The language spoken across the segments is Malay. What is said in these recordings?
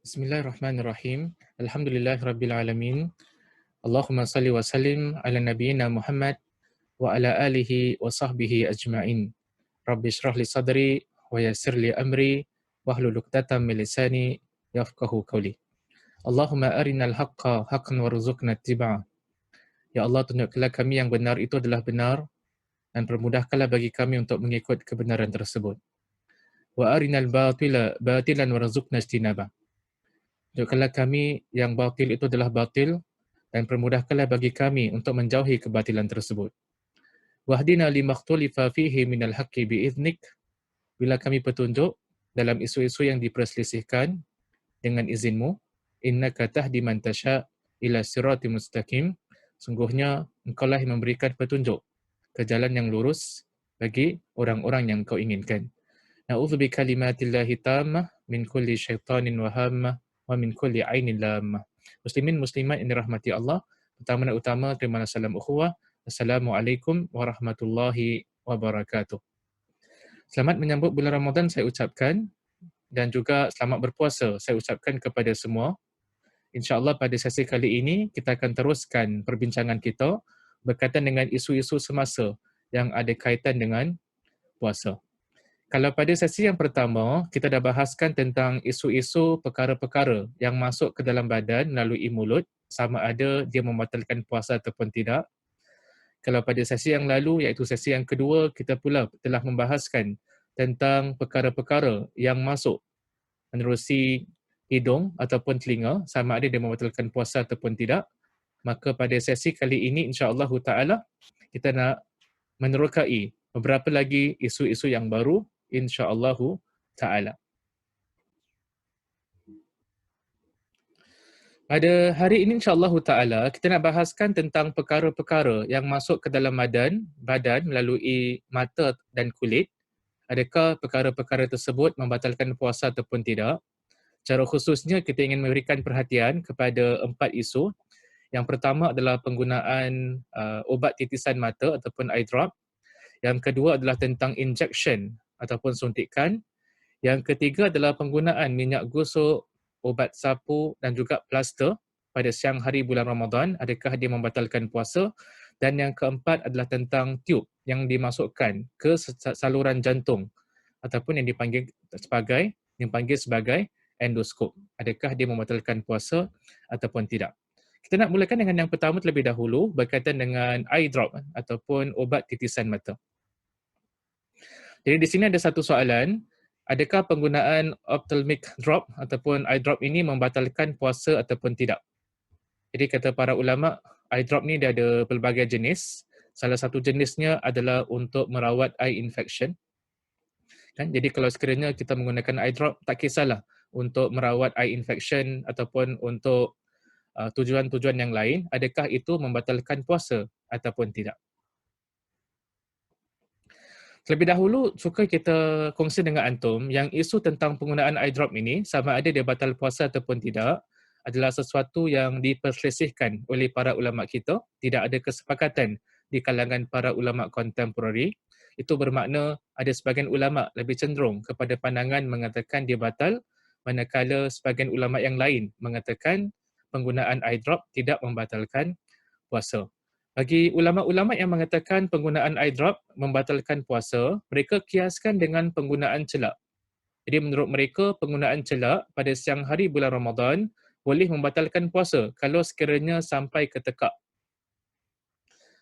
Bismillahirrahmanirrahim. Alhamdulillahirabbil alamin. Allahumma salli wa sallim ala nabiyyina Muhammad wa ala alihi wa sahbihi ajma'in. Rabbi shrah li sadri wa yassir li amri wahlul 'uqdatam min lisani yafqahu qawli. Allahumma arinal haqqa haqqan warzuqna ittiba'ah. Ya Allah, tunjukkanlah kami yang benar itu adalah benar dan permudahkanlah bagi kami untuk mengikut kebenaran tersebut. Wa arinal batila batilan warzuqna ijtinabah. Tunjukkanlah kami yang batil itu adalah batil dan permudahkanlah bagi kami untuk menjauhi kebatilan tersebut. Wahdina limakhtulifa fihi minal haqqi biiznik. Bila kami petunjuk dalam isu-isu yang diperselisihkan dengan izinmu, innaka tahdi man tasha ila siratim mustaqim. Sungguhnya engkaulah yang memberikan petunjuk ke jalan yang lurus bagi orang-orang yang engkau inginkan. Na'udzu bikalimatillahi tammah min kulli syaitanin wa hammah wa min kulli ainin lammah. Muslimin muslimat yang dirahmati Allah, pertama dan utama terima salam ukhuwah. Assalamualaikum warahmatullahi wabarakatuh. Selamat menyambut bulan Ramadan saya ucapkan, dan juga selamat berpuasa saya ucapkan kepada semua. InsyaAllah pada sesi kali ini kita akan teruskan perbincangan kita berkaitan dengan isu-isu semasa yang ada kaitan dengan puasa. Kalau pada sesi yang pertama, kita dah bahaskan tentang isu-isu perkara-perkara yang masuk ke dalam badan melalui mulut, sama ada dia membatalkan puasa ataupun tidak. Kalau pada sesi yang lalu, iaitu sesi yang kedua, kita pula telah membahaskan tentang perkara-perkara yang masuk menerusi hidung ataupun telinga, sama ada dia membatalkan puasa ataupun tidak. Maka pada sesi kali ini, insya-Allah ta'ala, kita nak menerokai beberapa lagi isu-isu yang baru, insya-Allah ta'ala. Pada hari ini insya-Allah ta'ala, kita nak bahaskan tentang perkara-perkara yang masuk ke dalam badan melalui mata dan kulit. Adakah perkara-perkara tersebut membatalkan puasa ataupun tidak? Secara khususnya kita ingin memberikan perhatian kepada 4 isu. Yang pertama adalah penggunaan ubat titisan mata ataupun eye drop. Yang kedua adalah tentang injection ataupun suntikan. Yang ketiga adalah penggunaan minyak gosok, ubat sapu dan juga plaster pada siang hari bulan Ramadan. Adakah dia membatalkan puasa? Dan yang keempat adalah tentang tube yang dimasukkan ke saluran jantung ataupun yang dipanggil sebagai endoskop. Adakah dia membatalkan puasa ataupun tidak? Kita nak mulakan dengan yang pertama terlebih dahulu berkaitan dengan eye drop ataupun ubat titisan mata. Jadi di sini ada satu soalan, adakah penggunaan ophthalmic drop ataupun eye drop ini membatalkan puasa ataupun tidak? Jadi kata para ulama, eye drop ni dia ada pelbagai jenis. Salah satu jenisnya adalah untuk merawat eye infection. Kan? Jadi kalau sekiranya kita menggunakan eye drop, tak kisahlah untuk merawat eye infection ataupun untuk tujuan-tujuan yang lain, adakah itu membatalkan puasa ataupun tidak? Terlebih dahulu, suka kita kongsi dengan antum yang isu tentang penggunaan eye drop ini, sama ada dia batal puasa ataupun tidak, adalah sesuatu yang diperselisihkan oleh para ulama kita. Tidak ada kesepakatan di kalangan para ulama kontemporari. Itu bermakna ada sebahagian ulama lebih cenderung kepada pandangan mengatakan dia batal, manakala sebahagian ulama yang lain mengatakan penggunaan eye drop tidak membatalkan puasa. Bagi ulama-ulama yang mengatakan penggunaan eye drop membatalkan puasa, mereka kiaskan dengan penggunaan celak. Jadi menurut mereka, penggunaan celak pada siang hari bulan Ramadan boleh membatalkan puasa kalau sekiranya sampai ke tekak.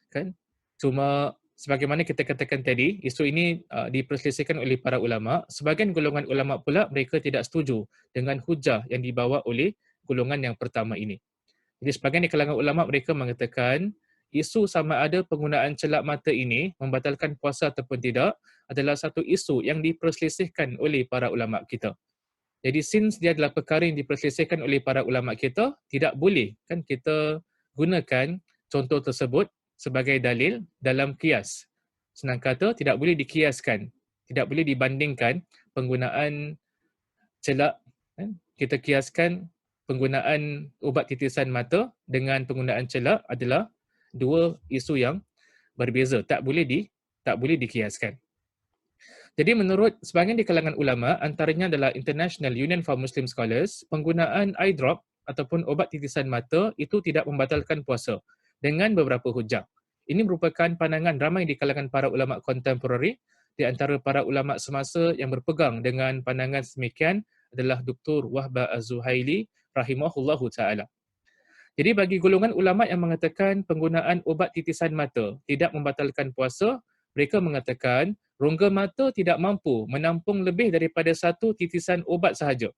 Kan? Cuma sebagaimana kita katakan tadi, isu ini diperselisihkan oleh para ulama. Sebahagian golongan ulama pula mereka tidak setuju dengan hujah yang dibawa oleh golongan yang pertama ini. Jadi sebahagian di kalangan ulama mereka mengatakan isu sama ada penggunaan celak mata ini membatalkan puasa ataupun tidak adalah satu isu yang diperselisihkan oleh para ulama kita. Jadi since dia adalah perkara yang diperselisihkan oleh para ulama kita, tidak boleh kan kita gunakan contoh tersebut sebagai dalil dalam kias. Senang kata, tidak boleh dikiaskan, tidak boleh dibandingkan penggunaan celak. Kita kiaskan penggunaan ubat titisan mata dengan penggunaan celak adalah dua isu yang berbeza, tak boleh dikiaskan. Jadi menurut sebahagian di kalangan ulama, antaranya adalah International Union for Muslim Scholars, penggunaan eye drop ataupun obat titisan mata itu tidak membatalkan puasa dengan beberapa hujah. Ini merupakan pandangan ramai di kalangan para ulama kontemporari. Di antara para ulama semasa yang berpegang dengan pandangan semikian adalah Dr. Wahbah Az-Zuhaili rahimahullahu taala. Jadi bagi golongan ulama yang mengatakan penggunaan obat titisan mata tidak membatalkan puasa, mereka mengatakan rongga mata tidak mampu menampung lebih daripada satu titisan obat sahaja.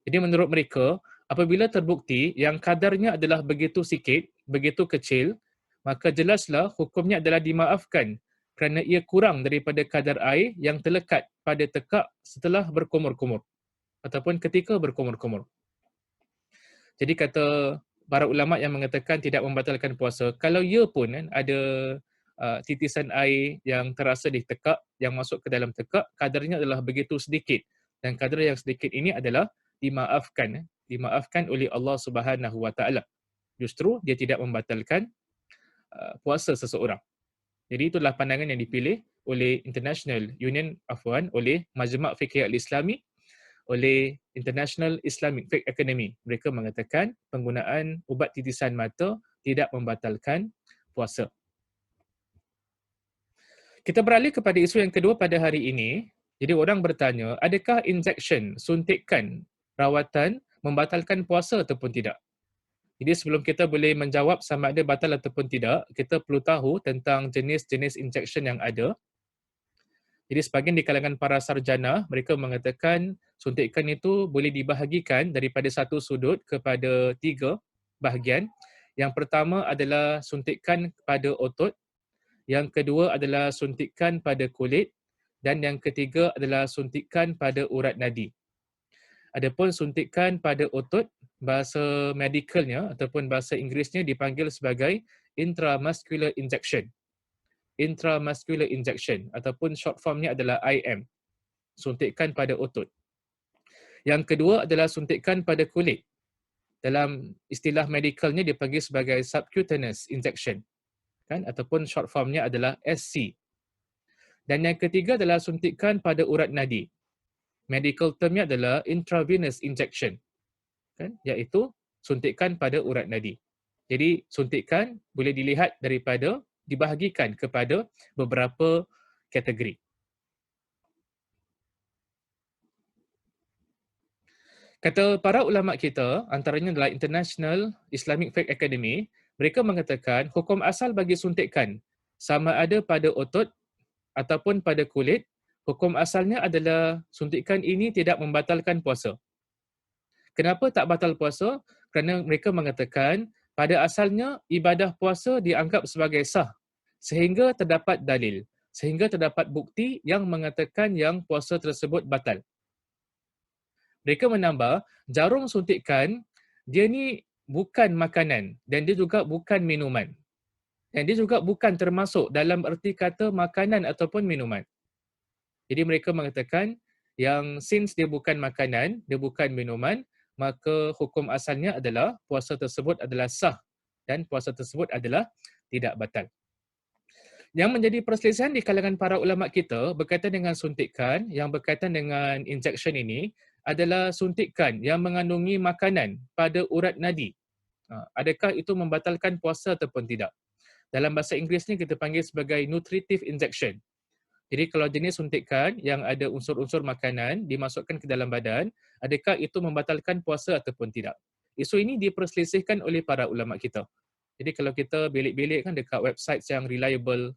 Jadi menurut mereka, apabila terbukti yang kadarnya adalah begitu sikit, begitu kecil, maka jelaslah hukumnya adalah dimaafkan kerana ia kurang daripada kadar air yang terlekat pada tekak setelah berkumur-kumur ataupun ketika berkumur-kumur. Jadi kata para ulama yang mengatakan tidak membatalkan puasa, kalau ia pun ada titisan air yang terasa di tekak, yang masuk ke dalam tekak, kadarnya adalah begitu sedikit. Dan kadar yang sedikit ini adalah dimaafkan oleh Allah Subhanahu Wa Taala. Justru dia tidak membatalkan puasa seseorang. Jadi itulah pandangan yang dipilih oleh International Union oleh Majma' Fiqh Al-Islami, oleh International Islamic Fiqh Academy. Mereka mengatakan penggunaan ubat titisan mata tidak membatalkan puasa. Kita beralih kepada isu yang kedua pada hari ini. Jadi orang bertanya, adakah injection, suntikan, rawatan membatalkan puasa ataupun tidak? Jadi sebelum kita boleh menjawab sama ada batal ataupun tidak, kita perlu tahu tentang jenis-jenis injection yang ada. Jadi sebahagian di kalangan para sarjana, mereka mengatakan suntikan itu boleh dibahagikan daripada satu sudut kepada tiga bahagian. Yang pertama adalah suntikan pada otot, yang kedua adalah suntikan pada kulit, dan yang ketiga adalah suntikan pada urat nadi. Adapun suntikan pada otot, bahasa medikalnya ataupun bahasa Inggerisnya dipanggil sebagai intramuscular injection. Intramuscular injection ataupun short formnya adalah IM. Suntikan pada otot. Yang kedua adalah suntikan pada kulit. Dalam istilah medikalnya dipanggil sebagai subcutaneous injection, kan, ataupun short formnya adalah SC. Dan yang ketiga adalah suntikan pada urat nadi. Medical termnya adalah intravenous injection, kan, iaitu suntikan pada urat nadi. Jadi suntikan boleh dilihat daripada dibahagikan kepada beberapa kategori. Kata para ulama kita, antaranya adalah International Islamic Fiqh Academy, mereka mengatakan hukum asal bagi suntikan sama ada pada otot ataupun pada kulit, hukum asalnya adalah suntikan ini tidak membatalkan puasa. Kenapa tak batal puasa? Kerana mereka mengatakan pada asalnya ibadah puasa dianggap sebagai sah sehingga terdapat dalil, sehingga terdapat bukti yang mengatakan yang puasa tersebut batal. Mereka menambah, jarum suntikan dia ni bukan makanan dan dia juga bukan minuman. Dan dia juga bukan termasuk dalam erti kata makanan ataupun minuman. Jadi mereka mengatakan yang since dia bukan makanan, dia bukan minuman, maka hukum asalnya adalah puasa tersebut adalah sah dan puasa tersebut adalah tidak batal. Yang menjadi perselisihan di kalangan para ulama kita berkaitan dengan suntikan, yang berkaitan dengan injection ini adalah suntikan yang mengandungi makanan pada urat nadi. Adakah itu membatalkan puasa ataupun tidak? Dalam bahasa Inggerisnya kita panggil sebagai nutritive injection. Jadi kalau jenis suntikan yang ada unsur-unsur makanan dimasukkan ke dalam badan, adakah itu membatalkan puasa ataupun tidak? Isu ini diperselisihkan oleh para ulama kita. Jadi kalau kita belik-belik kan dekat website yang reliable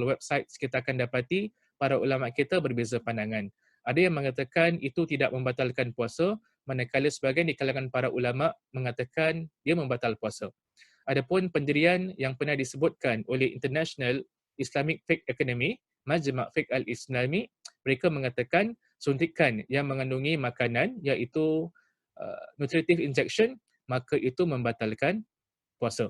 website, kita akan dapati para ulama kita berbeza pandangan. Ada yang mengatakan itu tidak membatalkan puasa, manakala sebahagian di kalangan para ulama mengatakan dia membatal puasa. Adapun pendirian yang pernah disebutkan oleh International Islamic Fiqh Academy, Majma' Fiqh Al-Islami, mereka mengatakan suntikan yang mengandungi makanan iaitu nutritive injection, maka itu membatalkan puasa.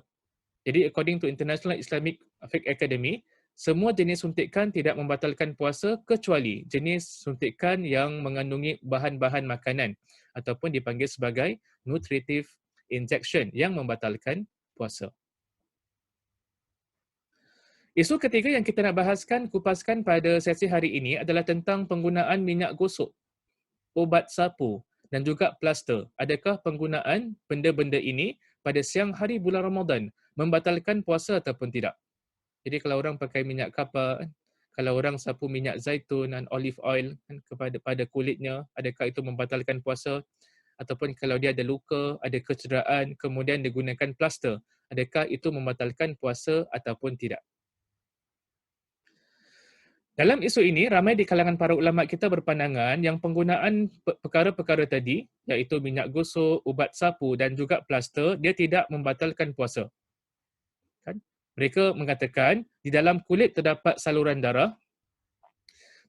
Jadi according to International Islamic Fiqh Academy, semua jenis suntikan tidak membatalkan puasa kecuali jenis suntikan yang mengandungi bahan-bahan makanan ataupun dipanggil sebagai nutritive injection yang membatalkan puasa. Isu ketiga yang kita nak bahaskan, kupaskan pada sesi hari ini adalah tentang penggunaan minyak gosok, ubat sapu dan juga plaster. Adakah penggunaan benda-benda ini pada siang hari bulan Ramadan membatalkan puasa ataupun tidak? Jadi kalau orang pakai minyak kapur, kalau orang sapu minyak zaitun dan olive oil pada kulitnya, adakah itu membatalkan puasa? Ataupun kalau dia ada luka, ada kecederaan, kemudian dia gunakan plaster, adakah itu membatalkan puasa ataupun tidak? Dalam isu ini, ramai di kalangan para ulama kita berpandangan yang penggunaan perkara-perkara tadi, iaitu minyak gosok, ubat sapu dan juga plaster, dia tidak membatalkan puasa. Kan? Mereka mengatakan di dalam kulit terdapat saluran darah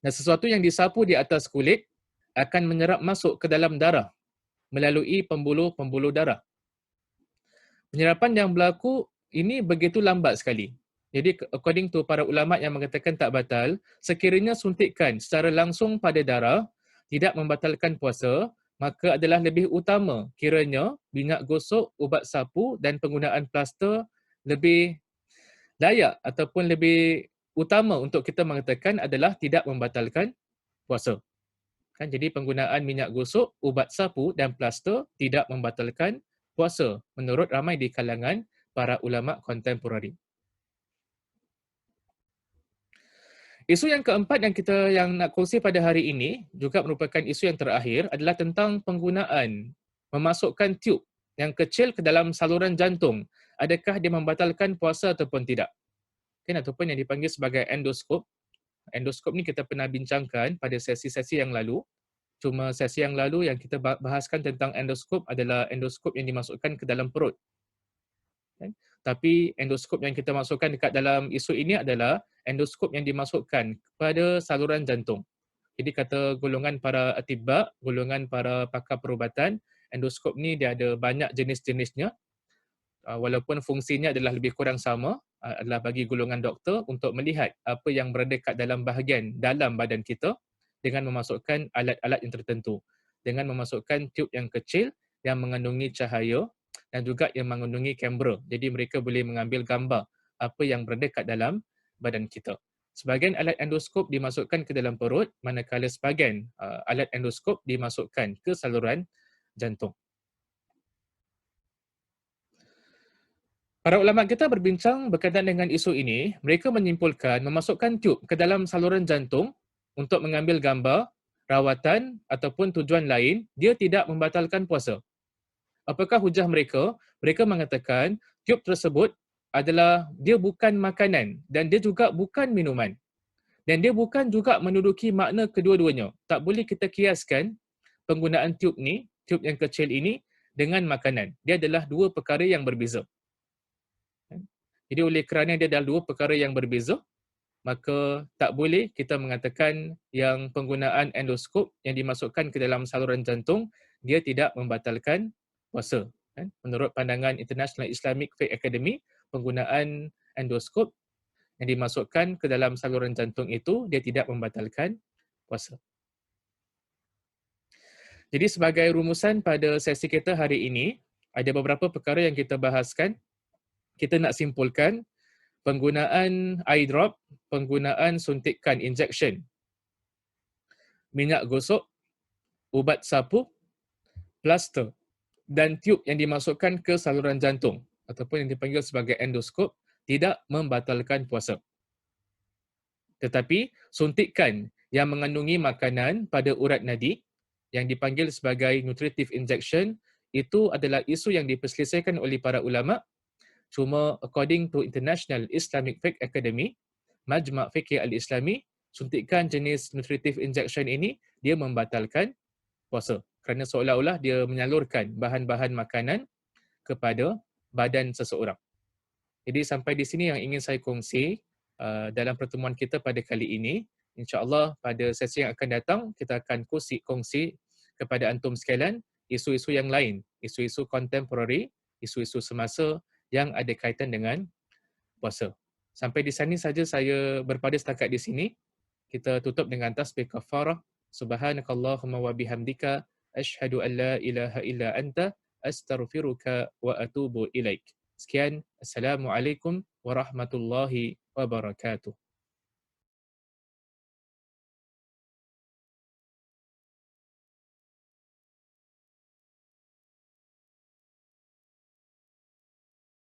dan sesuatu yang disapu di atas kulit akan menyerap masuk ke dalam darah melalui pembuluh-pembuluh darah. Penyerapan yang berlaku ini begitu lambat sekali. Jadi according to para ulama yang mengatakan tak batal, sekiranya suntikan secara langsung pada darah tidak membatalkan puasa, maka adalah lebih utama kiranya minyak gosok, ubat sapu dan penggunaan plaster lebih layak ataupun lebih utama untuk kita mengatakan adalah tidak membatalkan puasa. Kan, jadi penggunaan minyak gosok, ubat sapu dan plaster tidak membatalkan puasa menurut ramai di kalangan para ulama kontemporari. Isu yang keempat yang nak kongsi pada hari ini juga merupakan isu yang terakhir adalah tentang penggunaan memasukkan tube yang kecil ke dalam saluran jantung. Adakah dia membatalkan puasa ataupun tidak? Kan, ataupun yang dipanggil sebagai endoskop. Endoskop ni kita pernah bincangkan pada sesi-sesi yang lalu. Cuma sesi yang lalu yang kita bahaskan tentang endoskop adalah endoskop yang dimasukkan ke dalam perut. Kan? Tapi endoskop yang kita masukkan dekat dalam isu ini adalah endoskop yang dimasukkan kepada saluran jantung. Jadi kata golongan para atibak, golongan para pakar perubatan, endoskop ni dia ada banyak jenis-jenisnya. Walaupun fungsinya adalah lebih kurang sama, adalah bagi golongan doktor untuk melihat apa yang berada kat dalam bahagian dalam badan kita dengan memasukkan alat-alat yang tertentu. Dengan memasukkan tube yang kecil yang mengandungi cahaya dan juga yang mengandungi kamera. Jadi mereka boleh mengambil gambar apa yang berada kat dalam badan kita. Sebahagian alat endoskop dimasukkan ke dalam perut, manakala sebahagian alat endoskop dimasukkan ke saluran jantung. Para ulama kita berbincang berkaitan dengan isu ini, mereka menyimpulkan memasukkan tube ke dalam saluran jantung untuk mengambil gambar, rawatan ataupun tujuan lain, dia tidak membatalkan puasa. Apakah hujah mereka? Mereka mengatakan tube tersebut adalah dia bukan makanan dan dia juga bukan minuman. Dan dia bukan juga menduduki makna kedua-duanya. Tak boleh kita kiaskan penggunaan tube ni, tube yang kecil ini dengan makanan. Dia adalah dua perkara yang berbeza. Jadi oleh kerana dia adalah dua perkara yang berbeza, maka tak boleh kita mengatakan yang penggunaan endoskop yang dimasukkan ke dalam saluran jantung, dia tidak membatalkan puasa. Menurut pandangan International Islamic Fiqh Academy, penggunaan endoskop yang dimasukkan ke dalam saluran jantung itu, dia tidak membatalkan puasa. Jadi sebagai rumusan pada sesi kita hari ini, ada beberapa perkara yang kita bahaskan. Kita nak simpulkan penggunaan eye drop, penggunaan suntikan injection, minyak gosok, ubat sapu, plaster dan tube yang dimasukkan ke saluran jantung ataupun yang dipanggil sebagai endoskop tidak membatalkan puasa. Tetapi suntikan yang mengandungi makanan pada urat nadi yang dipanggil sebagai nutritive injection itu adalah isu yang diperselisihkan oleh para ulama. Cuma according to International Islamic Fiqh Academy, Majma' Fiqh Al-Islami, suntikan jenis nutritive injection ini dia membatalkan puasa kerana seolah-olah dia menyalurkan bahan-bahan makanan kepada badan seseorang. Jadi sampai di sini yang ingin saya kongsi dalam pertemuan kita pada kali ini. InsyaAllah pada sesi yang akan datang kita akan kongsi kepada antum sekalian isu-isu yang lain, isu-isu kontemporari, isu-isu semasa yang ada kaitan dengan puasa. Sampai di sini saja saya berpada setakat di sini. Kita tutup dengan tasbih kafarah. Subhanakallahumma wa bihamdika asyhadu an la ilaha illa anta astaghfiruka wa atubu ilaik. Sekian, assalamualaikum warahmatullahi wabarakatuh.